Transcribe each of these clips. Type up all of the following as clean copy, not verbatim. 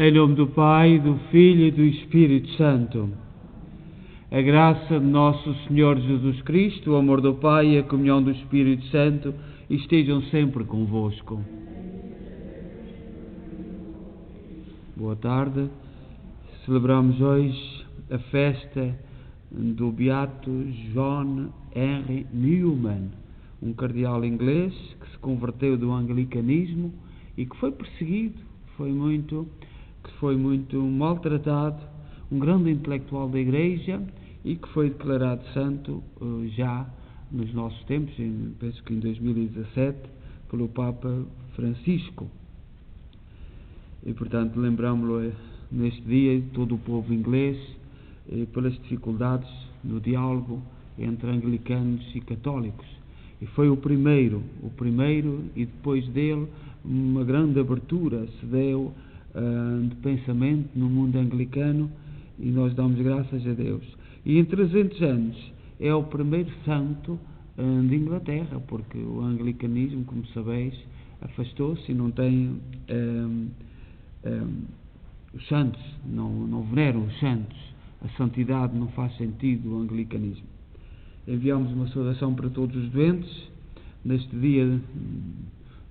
Em nome do Pai, do Filho e do Espírito Santo. A graça de nosso Senhor Jesus Cristo, o amor do Pai e a comunhão do Espírito Santo estejam sempre convosco. Boa tarde. Celebramos hoje a festa do Beato John Henry Newman, um cardeal inglês que se converteu do anglicanismo e que foi perseguido, foi muito maltratado, um grande intelectual da Igreja e que foi declarado santo já nos nossos tempos, penso que em 2017, pelo Papa Francisco. E, portanto, lembramos-lo neste dia, todo o povo inglês, pelas dificuldades no diálogo entre anglicanos e católicos. E foi o primeiro, e depois dele uma grande abertura se deu de pensamento no mundo anglicano, e nós damos graças a Deus. E em 300 anos é o primeiro santo de Inglaterra, porque o anglicanismo, como sabeis, afastou-se e não tem os santos, não veneram os santos. A santidade não faz sentido do anglicanismo. Enviamos uma saudação para todos os doentes neste dia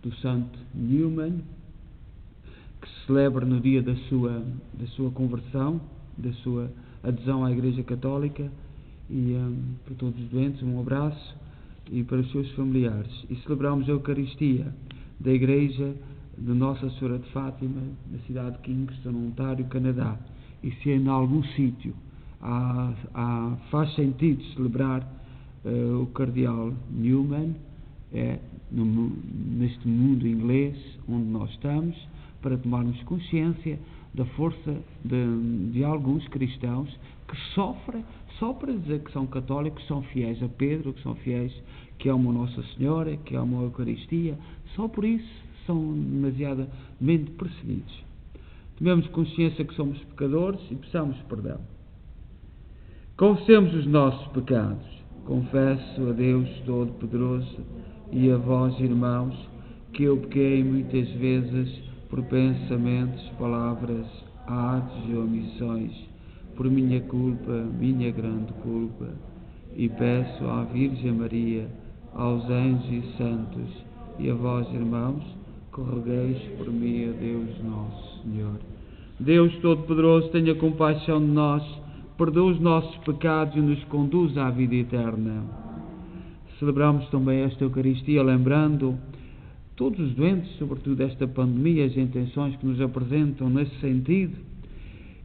do santo Newman, que se celebra no dia da sua conversão, da sua adesão à Igreja Católica, e para todos os doentes um abraço, e para os seus familiares. E celebramos a Eucaristia da Igreja de Nossa Senhora de Fátima, na cidade de Kingston, Ontário, Canadá. E se em algum sítio faz sentido celebrar o cardeal Newman, é neste mundo inglês onde nós estamos, para tomarmos consciência da força de alguns cristãos que sofrem só para dizer que são católicos, que são fiéis a Pedro, que são fiéis, que amam Nossa Senhora, que amam a Eucaristia. Só por isso são demasiadamente perseguidos. Tomemos consciência que somos pecadores e peçamos perdão. Confessemos os nossos pecados. Confesso a Deus Todo-Poderoso e a vós, irmãos, que eu pequei muitas vezes por pensamentos, palavras, atos e omissões, por minha culpa, minha grande culpa, e peço à Virgem Maria, aos anjos e santos, e a vós, irmãos, que rogueis por mim a Deus nosso Senhor. Deus Todo-Poderoso, tenha compaixão de nós, perdoa os nossos pecados e nos conduz à vida eterna. Celebramos também esta Eucaristia lembrando todos os doentes, sobretudo desta pandemia, as intenções que nos apresentam nesse sentido,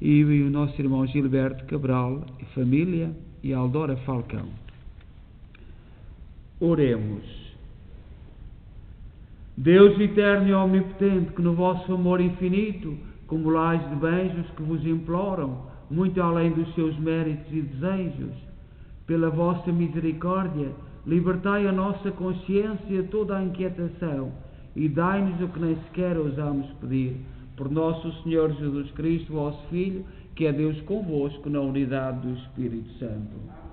e o nosso irmão Gilberto Cabral e família, e Aldora Falcão. Oremos. Deus eterno e omnipotente, que no vosso amor infinito cumulais de bens os que vos imploram, muito além dos seus méritos e desejos, pela vossa misericórdia, libertai a nossa consciência de toda a inquietação e dai-nos o que nem sequer ousamos pedir. Por nosso Senhor Jesus Cristo, vosso Filho, que é Deus convosco na unidade do Espírito Santo.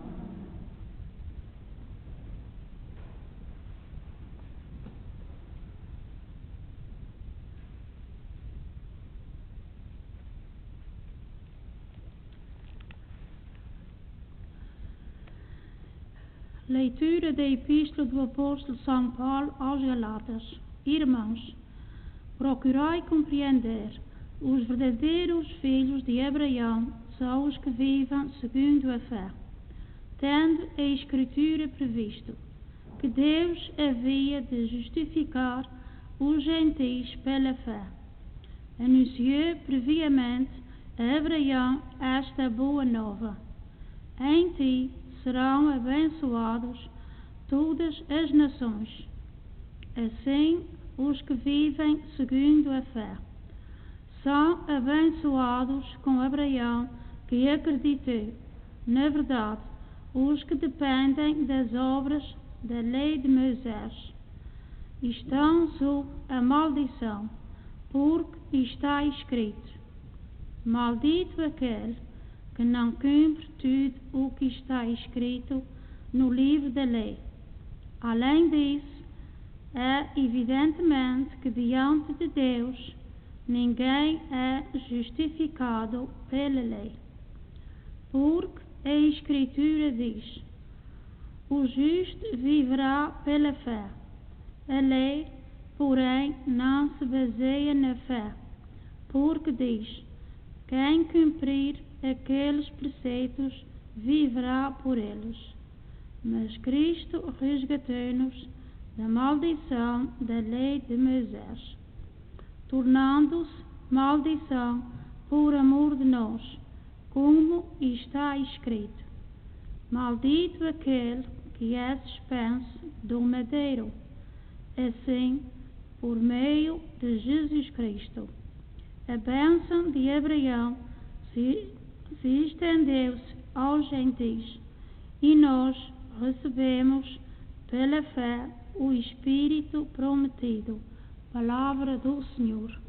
Leitura da Epístola do Apóstolo São Paulo aos Galatas. Irmãos, procurai compreender. Os verdadeiros filhos de Abraão são os que vivem segundo a fé, tendo a Escritura previsto que Deus havia de justificar os gentios pela fé. Anunciou previamente a Abraão esta boa nova: em ti serão abençoados todas as nações. Assim, os que vivem segundo a fé são abençoados com Abraão, que acreditou. Na verdade, os que dependem das obras da lei de Moisés estão sob a maldição, porque está escrito: maldito aquele que não cumpre tudo o que está escrito no livro da lei. Além disso, é evidentemente que diante de Deus ninguém é justificado pela lei. Porque a Escritura diz: o justo viverá pela fé. A lei, porém, não se baseia na fé, porque diz: quem cumprir aqueles preceitos viverá por eles. Mas Cristo resgatou-nos da maldição da lei de Moisés, tornando-se maldição por amor de nós, como está escrito: maldito aquele que é suspenso do madeiro. Assim, por meio de Jesus Cristo, a bênção de Abraão se estendeu-se aos gentios, e nós recebemos pela fé o Espírito prometido. Palavra do Senhor.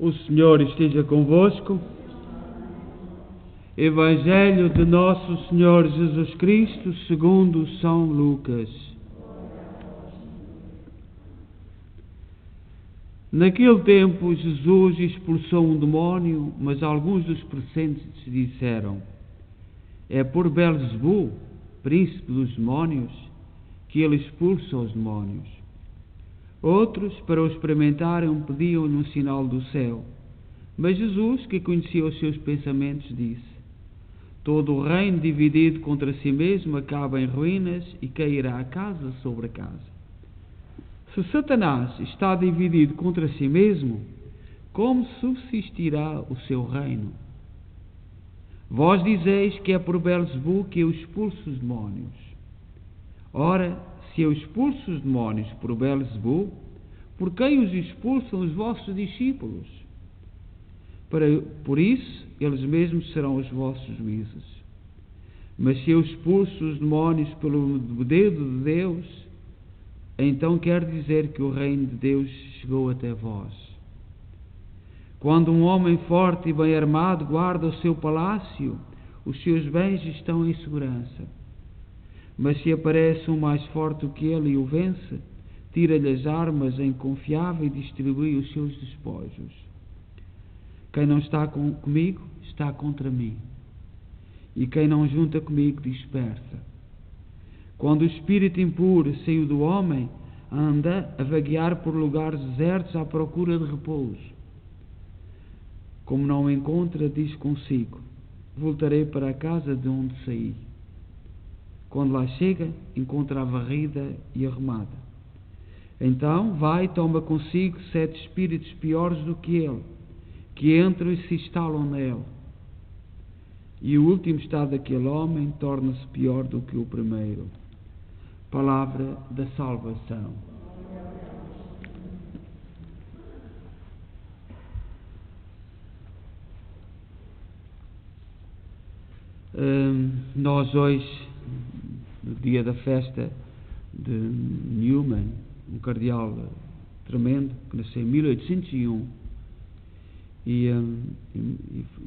O Senhor esteja convosco. Evangelho de Nosso Senhor Jesus Cristo segundo São Lucas. Naquele tempo Jesus expulsou um demónio, mas alguns dos presentes disseram: é por Belzebu, príncipe dos demónios, que ele expulsa os demónios. Outros, para o experimentarem, pediam-lhe um sinal do céu. Mas Jesus, que conhecia os seus pensamentos, disse: todo o reino dividido contra si mesmo acaba em ruínas e cairá casa sobre casa. Se Satanás está dividido contra si mesmo, como subsistirá o seu reino? Vós dizeis que é por Belzebu que eu expulso os demónios. Ora, se eu expulso os demónios por Belzebu, por quem os expulsam os vossos discípulos? Por isso, eles mesmos serão os vossos juízes. Mas se eu expulso os demónios pelo dedo de Deus, então quer dizer que o reino de Deus chegou até vós. Quando um homem forte e bem armado guarda o seu palácio, os seus bens estão em segurança. Mas se aparece um mais forte do que ele e o vence, tira-lhe as armas em confiável e distribui os seus despojos. Quem não está comigo, está contra mim. E quem não junta comigo, dispersa. Quando o espírito impuro saiu do homem, anda a vaguear por lugares desertos à procura de repouso. Como não o encontra, diz consigo: voltarei para a casa de onde saí. Quando lá chega, encontra-a varrida e arrumada. Então vai e toma consigo 7 espíritos piores do que ele, que entram e se instalam nele. E o último estado daquele homem torna-se pior do que o primeiro. Palavra da salvação. Nós hoje, no dia da festa de Newman, um cardeal tremendo, que nasceu em 1801 e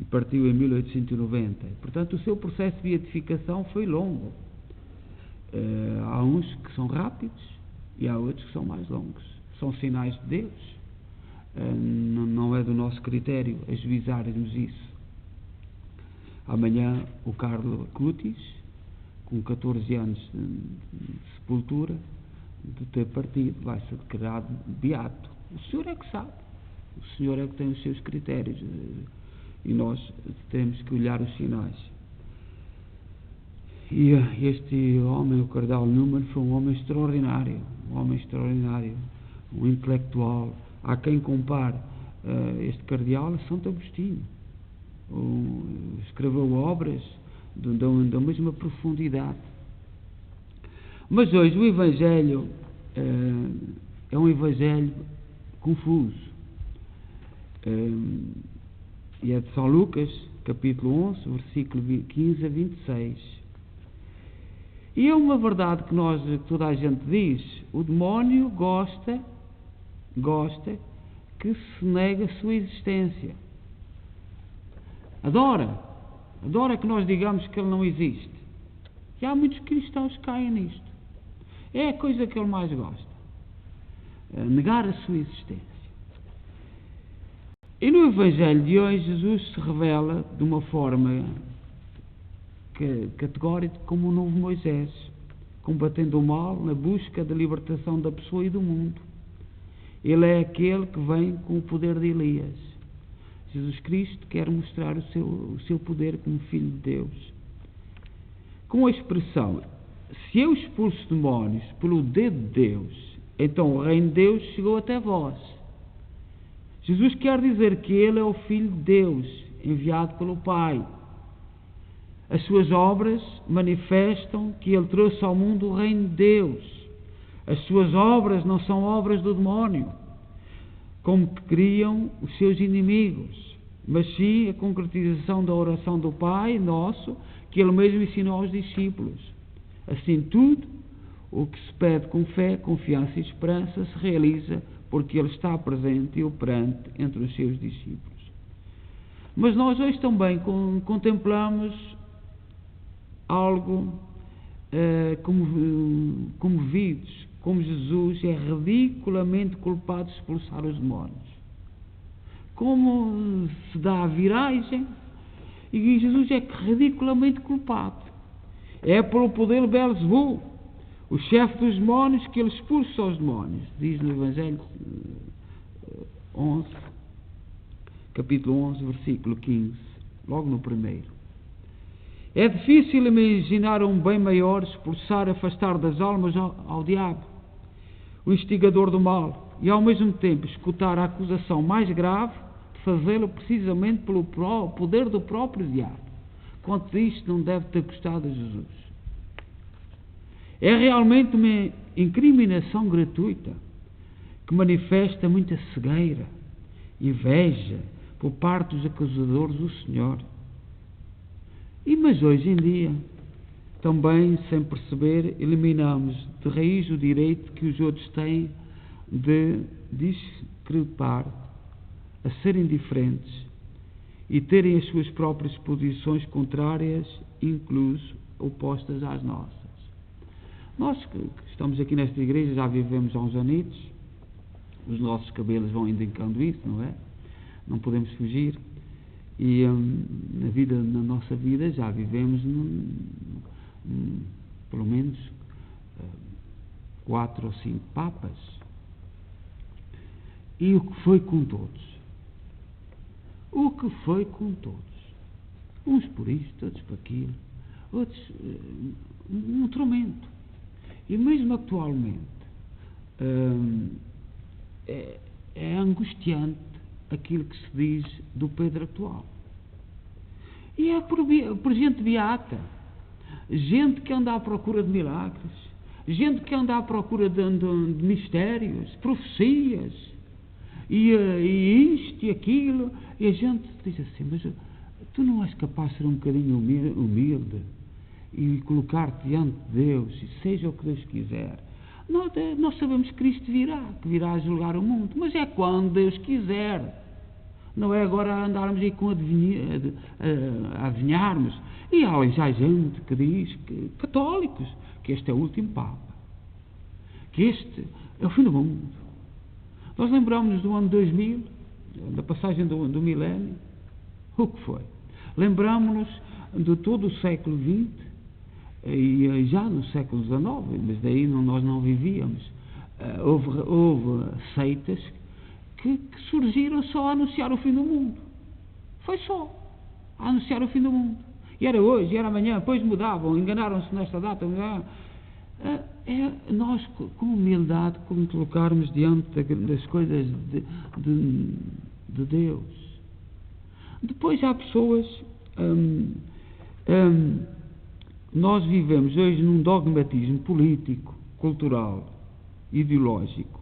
partiu em 1890. Portanto, o seu processo de beatificação foi longo. Há uns que são rápidos e há outros que são mais longos. São sinais de Deus. Não é do nosso critério ajuizarmos isso. Amanhã o Carlo Acutis, com 14 anos de sepultura, de ter partido, vai ser declarado beato. O Senhor é que sabe. O Senhor é que tem os seus critérios. E nós temos que olhar os sinais. E este homem, o cardeal Newman, foi um homem extraordinário. Um intelectual. Há quem compare este cardeal a Santo Agostinho. Escreveu obras da mesma profundidade. Mas hoje o Evangelho é um Evangelho confuso. E é de São Lucas, capítulo 11, versículo 15 a 26. E é uma verdade que toda a gente diz: o demónio gosta que se negue a sua existência. Adora que nós digamos que ele não existe. E há muitos cristãos que caem nisto. É a coisa que ele mais gosta. Negar a sua existência. E no Evangelho de hoje, Jesus se revela de uma forma categórica como o novo Moisés, combatendo o mal na busca da libertação da pessoa e do mundo. Ele é aquele que vem com o poder de Elias. Jesus Cristo quer mostrar o seu poder como Filho de Deus. Com a expressão: se eu expulso demónios pelo dedo de Deus, então o reino de Deus chegou até vós. Jesus quer dizer que Ele é o Filho de Deus, enviado pelo Pai. As suas obras manifestam que Ele trouxe ao mundo o reino de Deus. As suas obras não são obras do demónio, como que criam os seus inimigos, mas sim a concretização da oração do Pai Nosso, que Ele mesmo ensinou aos discípulos. Assim, tudo o que se pede com fé, confiança e esperança se realiza porque Ele está presente e operante entre os seus discípulos. Mas nós hoje também contemplamos algo comovidos, como Jesus é ridiculamente culpado de expulsar os demónios. Como se dá a viragem e Jesus é ridiculamente culpado. É pelo poder de Belzebu, o chefe dos demónios, que ele expulsa os demónios. Diz no Evangelho 11, capítulo 11, versículo 15, logo no primeiro. É difícil imaginar um bem maior expulsar, afastar das almas ao diabo, o instigador do mal, e ao mesmo tempo escutar a acusação mais grave de fazê-lo precisamente pelo poder do próprio diabo. Quanto isto não deve ter custado a Jesus. É realmente uma incriminação gratuita que manifesta muita cegueira, inveja por parte dos acusadores do Senhor. Mas hoje em dia, também, sem perceber, eliminamos de raiz o direito que os outros têm de discrepar, a serem diferentes e terem as suas próprias posições contrárias, incluso opostas às nossas. Nós que estamos aqui nesta igreja já vivemos há uns anitos, os nossos cabelos vão indicando isso, não é? Não podemos fugir. E na nossa vida já vivemos pelo menos 4 ou 5 papas. E o que foi com todos? O que foi com todos? Uns por isto, outros por aquilo, outros um tormento. E mesmo atualmente é angustiante aquilo que se diz do Pedro atual. E é por gente beata, gente que anda à procura de milagres, gente que anda à procura de mistérios, profecias, e isto e aquilo, e a gente diz assim: mas Tu não és capaz de ser um bocadinho humilde e colocar-te diante de Deus, e seja o que Deus quiser. Nós sabemos que Cristo virá, que virá a julgar o mundo, mas é quando Deus quiser. Não é agora andarmos aí com a adivinharmos. E há já gente que diz, católicos, que este é o último Papa, que este é o fim do mundo. Nós lembramos-nos do ano 2000, da passagem do milénio. O que foi? Lembramos-nos de todo o século XX e já no século XIX, mas daí nós não vivíamos. Houve seitas que surgiram só a anunciar o fim do mundo. Foi só a anunciar o fim do mundo. E era hoje, e era amanhã, depois mudavam, enganaram-se nesta data. Nós, com humildade, como colocarmos diante das coisas de Deus. Depois há pessoas... nós vivemos hoje num dogmatismo político, cultural, ideológico,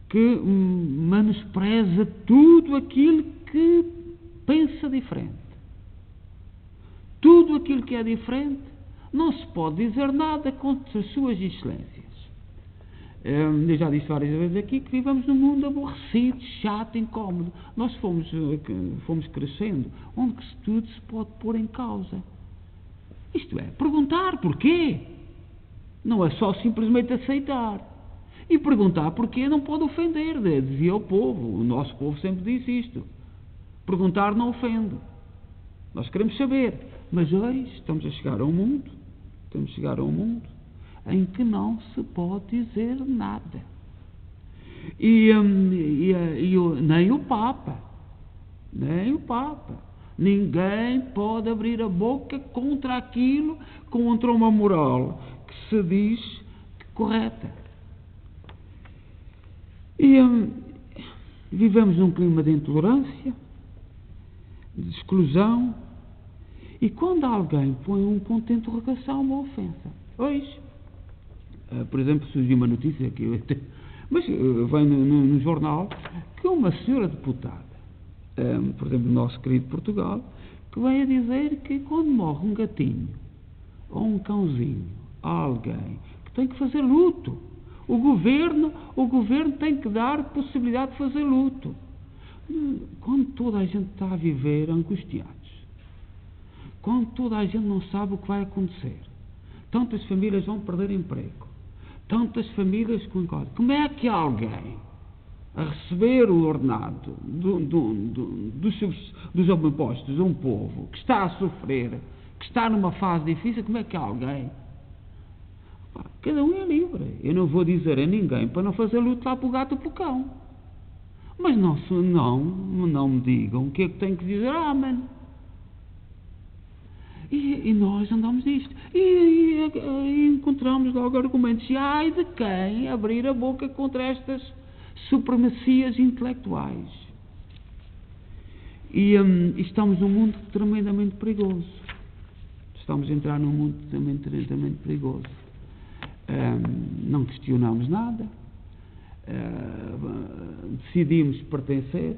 que menospreza tudo aquilo que pensa diferente. Tudo aquilo que é diferente, não se pode dizer nada contra as suas excelências. Eu já disse várias vezes aqui que vivemos num mundo aborrecido, chato, incómodo. Nós fomos crescendo, onde que tudo se pode pôr em causa. Isto é, perguntar porquê. Não é só simplesmente aceitar. E perguntar porquê não pode ofender, dizia o povo. O nosso povo sempre disse isto. Perguntar não ofende. Nós queremos saber. Mas hoje estamos a chegar a um mundo em que não se pode dizer nada. Nem o Papa. Ninguém pode abrir a boca contra aquilo, contra uma moral que se diz correta. E vivemos num clima de intolerância, de exclusão, e quando alguém põe um ponto de interrogação, uma ofensa. Hoje, por exemplo, surgiu uma notícia que mas vem no jornal, que uma senhora deputada, por exemplo, no nosso querido Portugal, que vem a dizer que quando morre um gatinho ou um cãozinho, há alguém que tem que fazer luto. O governo tem que dar possibilidade de fazer luto. Quando toda a gente está a viver angustiados, quando toda a gente não sabe o que vai acontecer, tantas famílias vão perder emprego, tantas famílias como é que alguém a receber o ordenado dos impostos de um povo que está a sofrer, que está numa fase difícil, como é que alguém... Cada um é livre. Eu não vou dizer a ninguém para não fazer luto lá para o gato ou para o cão. Mas não me digam o que é que tenho que dizer. Amém. E nós andamos nisto. E encontramos logo argumentos. E ai de quem abrir a boca contra estas supremacias intelectuais. E estamos num mundo tremendamente perigoso. Estamos a entrar num mundo tremendamente perigoso. Não questionamos nada. Decidimos pertencer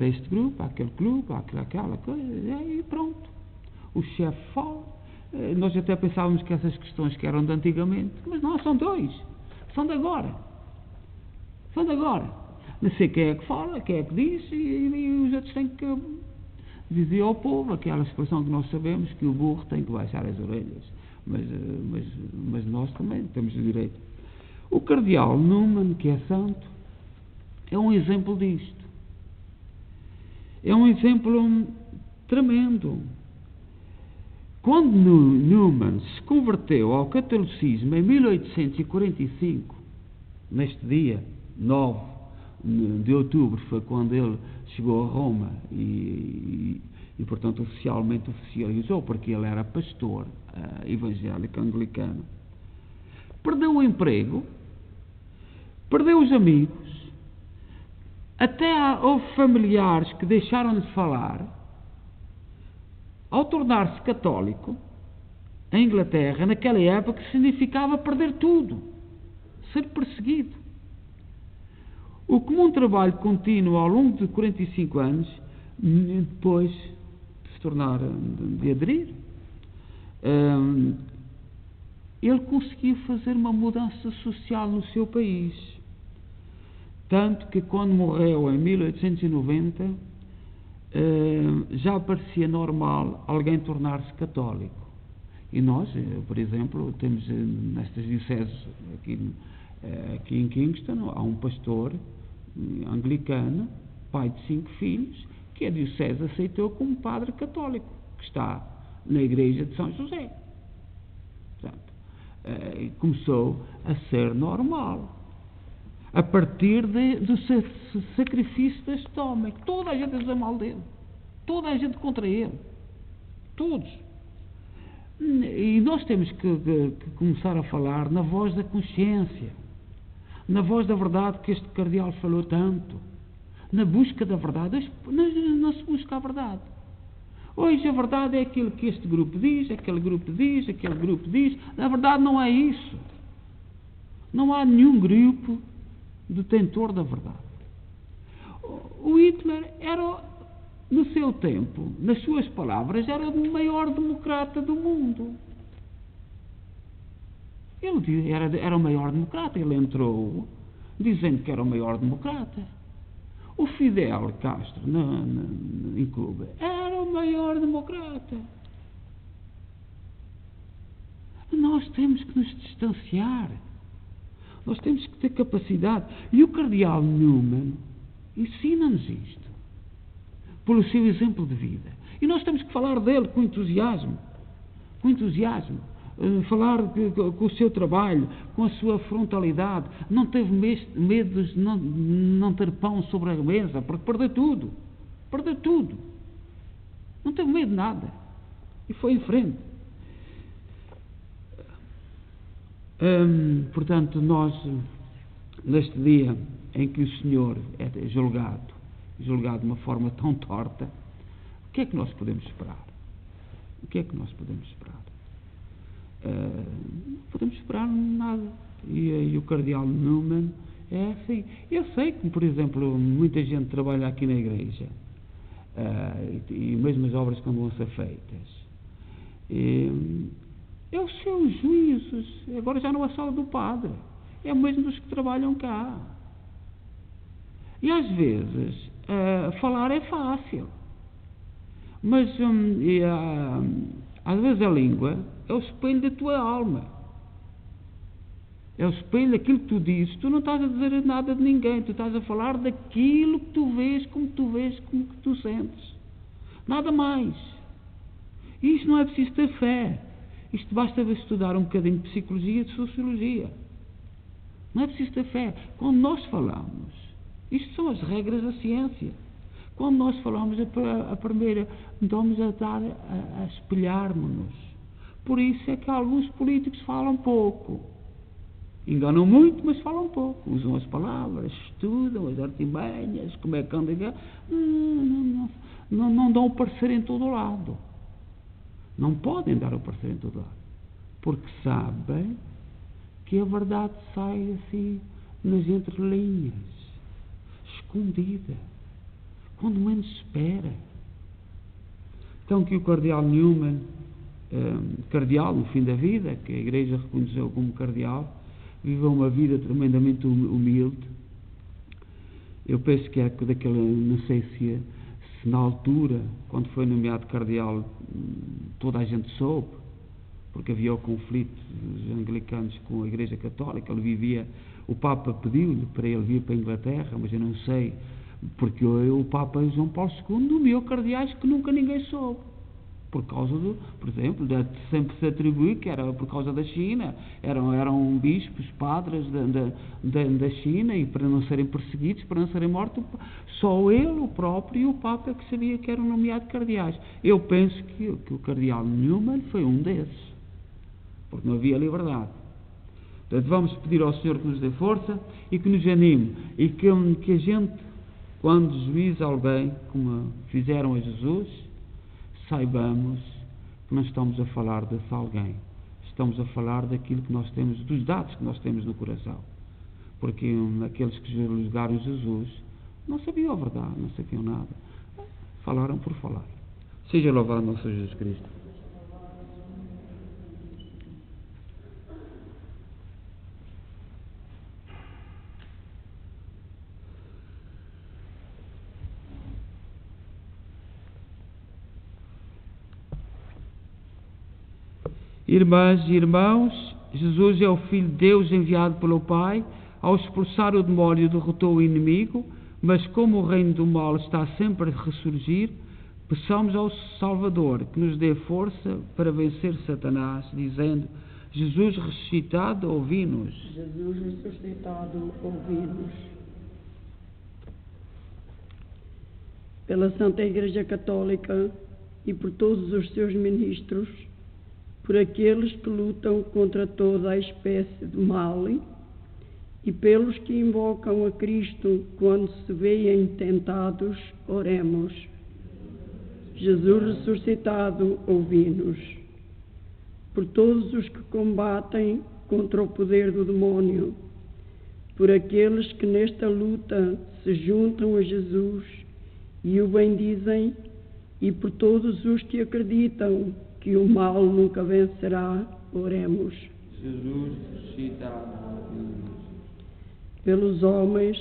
a este grupo, àquele clube, àquela coisa, e pronto. O chefe fala. Nós até pensávamos que essas questões que eram de antigamente, mas não, são dois. São de agora. Não sei quem é que fala, quem é que diz, e os outros têm que dizer ao povo aquela expressão que nós sabemos, que o burro tem que baixar as orelhas. Mas nós também temos o direito. O cardeal Newman, que é santo, é um exemplo disto. É um exemplo tremendo. Quando Newman se converteu ao catolicismo em 1845, neste dia 9 de outubro, foi quando ele chegou a Roma e portanto oficialmente oficializou, porque ele era pastor evangélico anglicano. Perdeu o emprego, perdeu os amigos, até houve familiares que deixaram de falar. Ao tornar-se católico, em Inglaterra, naquela época, significava perder tudo, ser perseguido. O comum trabalho contínuo ao longo de 45 anos depois de se tornar, de aderir, ele conseguiu fazer uma mudança social no seu país. Tanto que quando morreu em 1890, já parecia normal alguém tornar-se católico. E nós, por exemplo, temos nestas dioceses aqui em Kingston, há um pastor anglicano, pai de 5 filhos, que a diocese aceitou como padre católico, que está na igreja de São José. Portanto, começou a ser normal. A partir do sacrifício deste homem, que toda a gente diz mal dele, toda a gente contra ele, todos. E nós temos que começar a falar na voz da consciência, na voz da verdade que este cardeal falou tanto, na busca da verdade. Não se busca a verdade. Hoje a verdade é aquilo que este grupo diz, aquele grupo diz, aquele grupo diz. A verdade não é isso. Não há nenhum grupo detentor da verdade. O Hitler era, no seu tempo, nas suas palavras, era o maior democrata do mundo. Ele era o maior democrata. Ele entrou dizendo que era o maior democrata. O Fidel Castro, em Cuba, era o maior democrata. Nós temos que nos distanciar. Nós temos que ter capacidade. E o cardeal Newman ensina-nos isto, pelo seu exemplo de vida. E nós temos que falar dele com entusiasmo. Com entusiasmo. Falar com o seu trabalho, com a sua frontalidade. Não teve medo de não ter pão sobre a mesa, porque perdeu tudo. Perdeu tudo. Não teve medo de nada. E foi em frente. Portanto, nós, neste dia em que o Senhor é julgado de uma forma tão torta, o que é que nós podemos esperar? O que é que nós podemos esperar? Não podemos esperar nada. E o cardeal Newman é assim. Eu sei que, por exemplo, muita gente trabalha aqui na igreja, e mesmo as obras quando vão ser feitas, é os seus juízos. Agora já não é só do padre, é mesmo dos que trabalham cá. E às vezes falar é fácil, mas às vezes a língua é o espelho da tua alma, é o espelho daquilo que tu dizes. Tu não estás a dizer nada de ninguém, tu estás a falar daquilo que tu vês, como que tu sentes, nada mais. E isto não é preciso ter fé. Isto basta estudar um bocadinho de psicologia e de sociologia. Não é preciso ter fé. Quando nós falamos, isto são as regras da ciência. Quando nós falamos, a primeira, estamos a espelhar-nos. Por isso é que alguns políticos falam pouco. Enganam muito, mas falam pouco. Usam as palavras, estudam as artimanhas, como é que andam. Não dão o parecer em todo o lado. Não podem dar o parecer em todo lado, porque sabem que a verdade sai assim nas entrelinhas, escondida, quando menos se espera. Então que o cardeal Newman, cardeal no fim da vida, que a igreja reconheceu como cardeal, viveu uma vida tremendamente humilde. Eu penso que é daquela, não sei se na altura, quando foi nomeado cardeal, toda a gente soube, porque havia o conflito dos anglicanos com a Igreja Católica. Ele vivia, o Papa pediu-lhe para ele vir para a Inglaterra, mas eu não sei, porque o Papa João Paulo II nomeou cardeais que nunca ninguém soube, por causa por exemplo, sempre se atribui que era por causa da China, eram bispos, padres da China, e para não serem perseguidos, para não serem mortos, só ele, o próprio, e o Papa que sabia que eram nomeados cardeais. Eu penso que o cardeal Newman foi um desses, porque não havia liberdade. Portanto, vamos pedir ao Senhor que nos dê força e que nos anime, e que a gente, quando juíza alguém, como fizeram a Jesus, saibamos que não estamos a falar desse alguém, estamos a falar daquilo que nós temos, dos dados que nós temos no coração, porque aqueles que julgaram Jesus não sabiam a verdade, não sabiam nada. falaram por falar. Seja louvado nosso Jesus Cristo. Irmãs e irmãos, Jesus é o Filho de Deus enviado pelo Pai. Ao expulsar o demónio, derrotou o inimigo, mas como o reino do mal está sempre a ressurgir, peçamos ao Salvador que nos dê força para vencer Satanás, dizendo: Jesus ressuscitado, ouvi-nos. Jesus ressuscitado, ouvi-nos. Pela Santa Igreja Católica e por todos os seus ministros, por aqueles que lutam contra toda a espécie de mal e pelos que invocam a Cristo quando se veem tentados, oremos. Jesus ressuscitado, ouvi-nos. Por todos os que combatem contra o poder do demónio, por aqueles que nesta luta se juntam a Jesus e o bendizem, e por todos os que acreditam que o mal nunca vencerá, oremos. Jesus ressuscitado, ouvi-nos. Pelos homens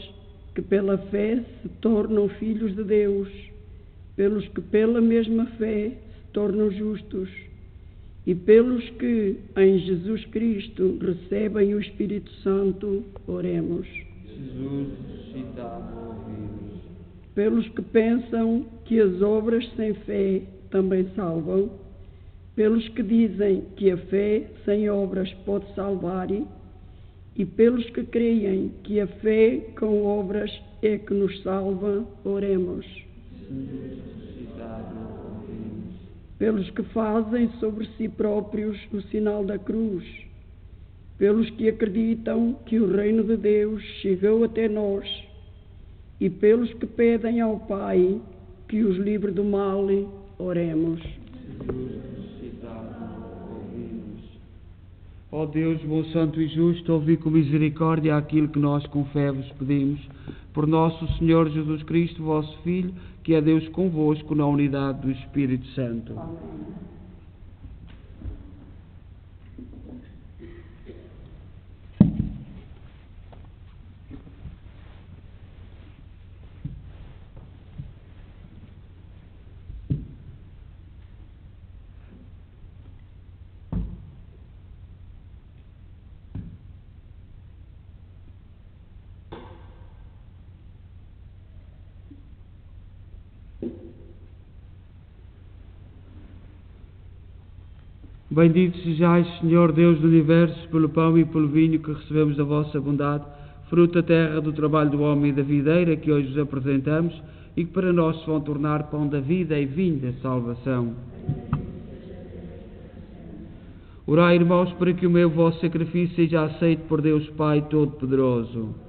que pela fé se tornam filhos de Deus, pelos que pela mesma fé se tornam justos, e pelos que em Jesus Cristo recebem o Espírito Santo, oremos. Jesus ressuscitado, ouvi-nos. Pelos que pensam que as obras sem fé também salvam, pelos que dizem que a fé sem obras pode salvar, e pelos que creem que a fé com obras é que nos salva, oremos. Jesus ressuscitado, ouvi-nos. Pelos que fazem sobre si próprios o sinal da cruz, pelos que acreditam que o reino de Deus chegou até nós, e pelos que pedem ao Pai que os livre do mal, oremos. Jesus ressuscitado, ouvi-nos. Ó Deus, bom, santo e justo, ouvi com misericórdia aquilo que nós com fé vos pedimos. Por nosso Senhor Jesus Cristo, vosso Filho, que é Deus convosco na unidade do Espírito Santo. Amém. Bendito sejais, Senhor Deus do Universo, pelo pão e pelo vinho que recebemos da vossa bondade, fruto da terra do trabalho do homem e da videira que hoje vos apresentamos e que para nós se vão tornar pão da vida e vinho da salvação. Orai, irmãos, para que o meu vosso sacrifício seja aceito por Deus Pai Todo-Poderoso.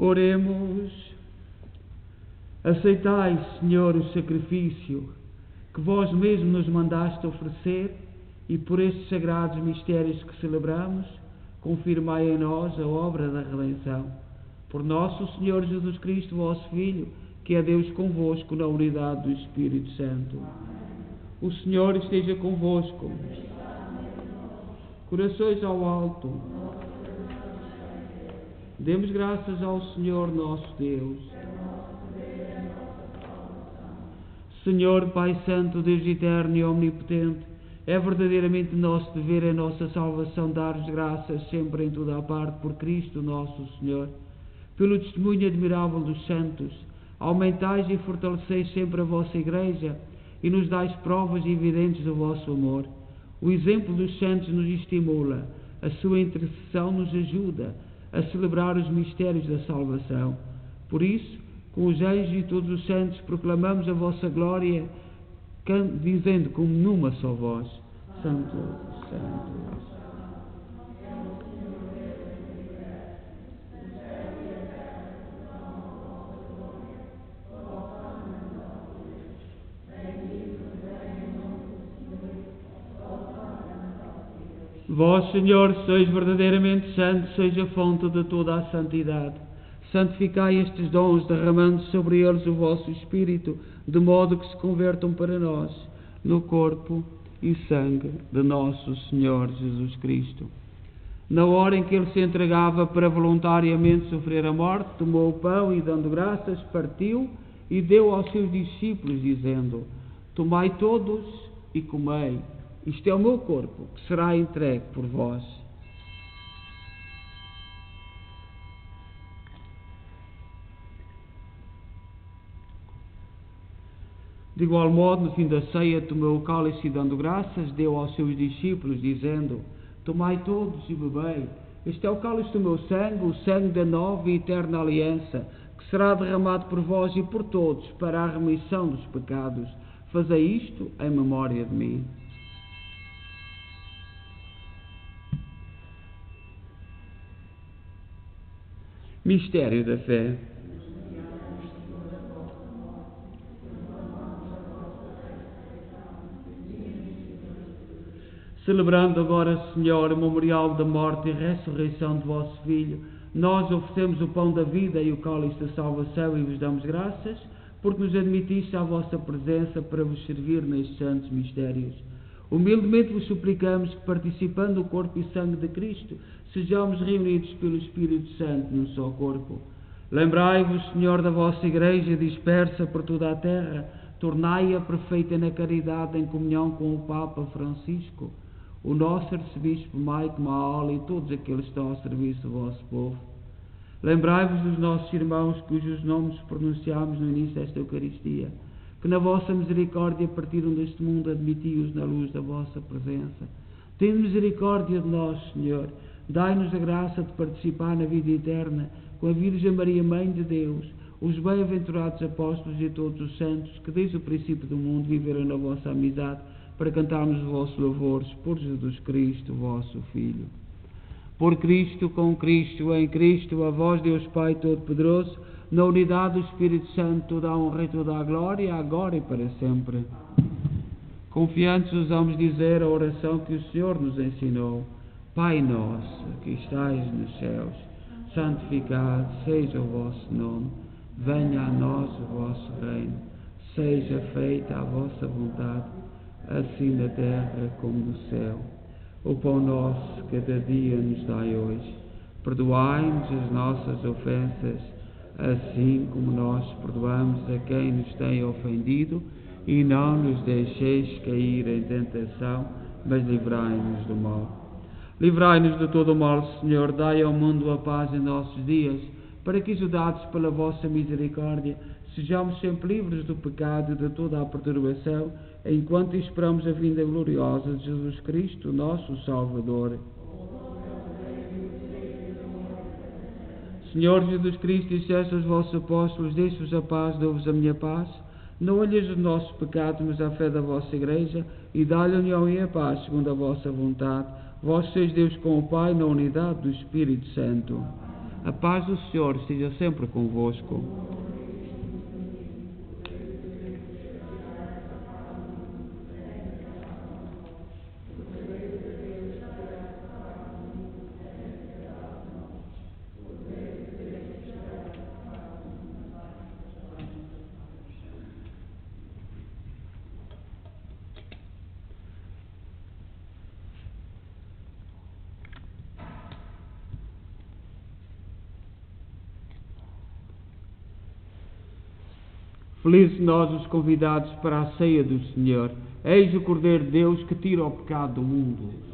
Oremos. Aceitai, Senhor, o sacrifício que vós mesmo nos mandaste oferecer, e por estes sagrados mistérios que celebramos, confirmai em nós a obra da redenção. Por nosso Senhor Jesus Cristo, vosso Filho, que é Deus convosco na unidade do Espírito Santo. O Senhor esteja convosco. Corações ao alto. Demos graças ao Senhor nosso Deus. Senhor, Pai Santo, Deus eterno e omnipotente, é verdadeiramente nosso dever, a nossa salvação, dar-vos graças sempre em toda a parte por Cristo nosso Senhor. Pelo testemunho admirável dos santos, aumentais e fortaleceis sempre a vossa Igreja e nos dais provas evidentes do vosso amor. O exemplo dos santos nos estimula, a sua intercessão nos ajuda a celebrar os mistérios da salvação. Por isso, com os anjos e todos os santos, proclamamos a vossa glória, dizendo como numa só voz: Santo, Santo. Vós, Senhor, sois verdadeiramente santos, sois a fonte de toda a santidade. Santificai estes dons, derramando sobre eles o vosso Espírito, de modo que se convertam para nós no corpo e sangue de nosso Senhor Jesus Cristo. Na hora em que ele se entregava para voluntariamente sofrer a morte, tomou o pão e, dando graças, partiu e deu aos seus discípulos, dizendo: Tomai todos e comei. Isto é o meu corpo, que será entregue por vós. De igual modo, no fim da ceia, tomou o cálice e, dando graças, deu aos seus discípulos, dizendo: Tomai todos e bebei. Este é o cálice do meu sangue, o sangue da nova e eterna aliança, que será derramado por vós e por todos para a remissão dos pecados. Fazei isto em memória de mim. Mistério da fé. Celebrando agora, Senhor, o memorial da morte e ressurreição de vosso Filho, nós oferecemos o pão da vida e o cálice da salvação e vos damos graças, porque nos admitiste à vossa presença para vos servir nestes santos mistérios. Humildemente vos suplicamos que, participando do corpo e sangue de Cristo, sejamos reunidos pelo Espírito Santo num só corpo. Lembrai-vos, Senhor, da vossa Igreja dispersa por toda a terra, tornai-a perfeita na caridade em comunhão com o Papa Francisco, o nosso arcebispo Mike Maol e todos aqueles que estão ao serviço do vosso povo. Lembrai-vos dos nossos irmãos cujos nomes pronunciámos no início desta Eucaristia, que na vossa misericórdia partiram deste mundo, admiti-os na luz da vossa presença. Tende misericórdia de nós, Senhor, dai-nos a graça de participar na vida eterna com a Virgem Maria, Mãe de Deus, os bem-aventurados apóstolos e todos os santos que desde o princípio do mundo viveram na vossa amizade, para cantarmos os vossos louvores por Jesus Cristo, vosso Filho. Por Cristo, com Cristo, em Cristo, a vós, Deus Pai Todo-Poderoso, na unidade do Espírito Santo, toda a honra e toda a glória, agora e para sempre. Confiantes ousamos dizer a oração que o Senhor nos ensinou. Pai nosso, que estais nos céus, santificado seja o vosso nome. Venha a nós o vosso reino. Seja feita a vossa vontade, assim na terra como no céu. O pão nosso cada dia nos dai hoje. Perdoai-nos as nossas ofensas, assim como nós perdoamos a quem nos tem ofendido, e não nos deixeis cair em tentação, mas livrai-nos do mal. Livrai-nos de todo o mal, Senhor, dai ao mundo a paz em nossos dias, para que, ajudados pela vossa misericórdia, sejamos sempre livres do pecado e de toda a perturbação, enquanto esperamos a vinda gloriosa de Jesus Cristo, nosso Salvador. Senhor Jesus Cristo, disseste aos vossos apóstolos: deixo-vos a paz, dou-vos a minha paz. Não olheis os nossos pecados, mas a fé da vossa Igreja, e dá-lhe a união e a paz, segundo a vossa vontade. Vós sois Deus com o Pai, na unidade do Espírito Santo. A paz do Senhor esteja sempre convosco. Felizes nós os convidados para a ceia do Senhor. Eis o Cordeiro de Deus que tira o pecado do mundo.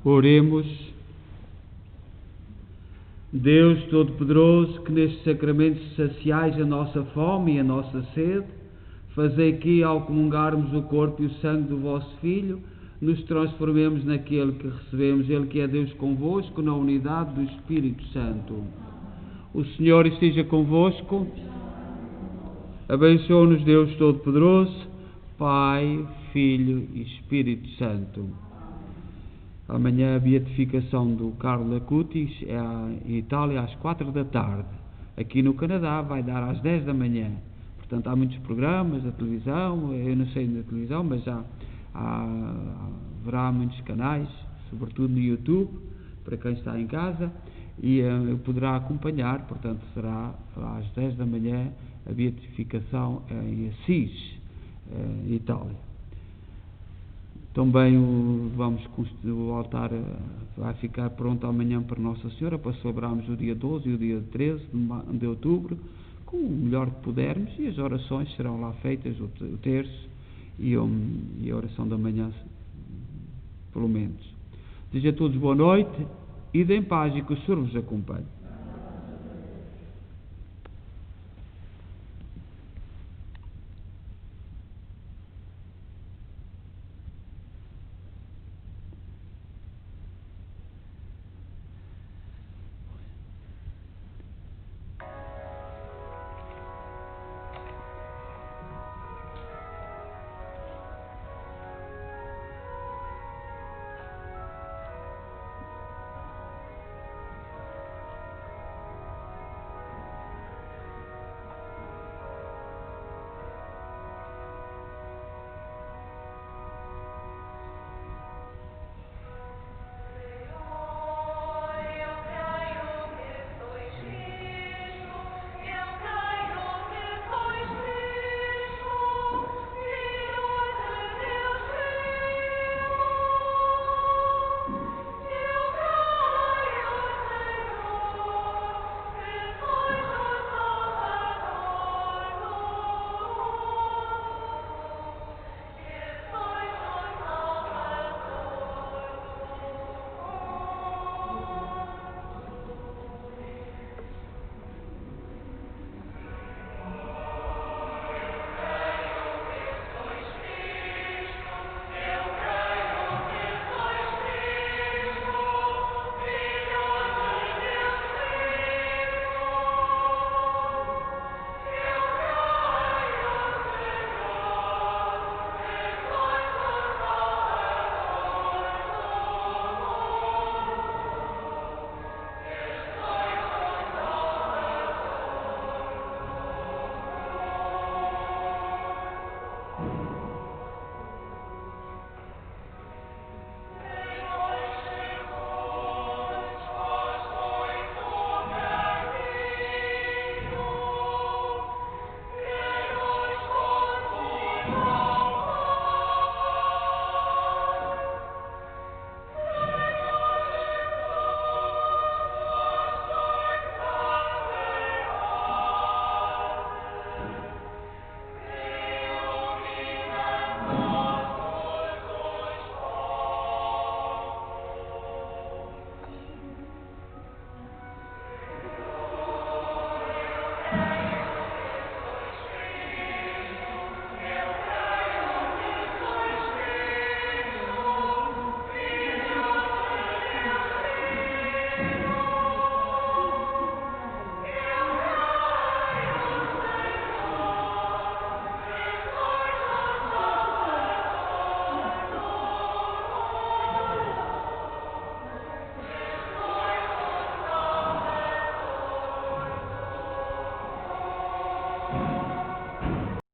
Oremos. Deus Todo-Poderoso, que nestes sacramentos saciais a nossa fome e a nossa sede, fazei que, ao comungarmos o corpo e o sangue do vosso Filho, nos transformemos naquele que recebemos, Ele que é Deus convosco, na unidade do Espírito Santo. O Senhor esteja convosco. Abençoe-nos Deus Todo-Poderoso, Pai, Filho e Espírito Santo. Amanhã a beatificação do Carlo Acutis é em Itália às 4 da tarde. Aqui no Canadá vai dar às 10 da manhã. Portanto, há muitos programas da televisão, eu não sei da televisão, mas haverá muitos canais, sobretudo no YouTube, para quem está em casa, e poderá acompanhar. Portanto, será às 10 da manhã a beatificação em Assis, Itália. Também o altar vai ficar pronto amanhã para Nossa Senhora, para celebrarmos o dia 12 e o dia 13 de outubro, com o melhor que pudermos, e as orações serão lá feitas, o terço e a oração da manhã, pelo menos. Desejo a todos boa noite, e em paz, e que o Senhor vos acompanhe.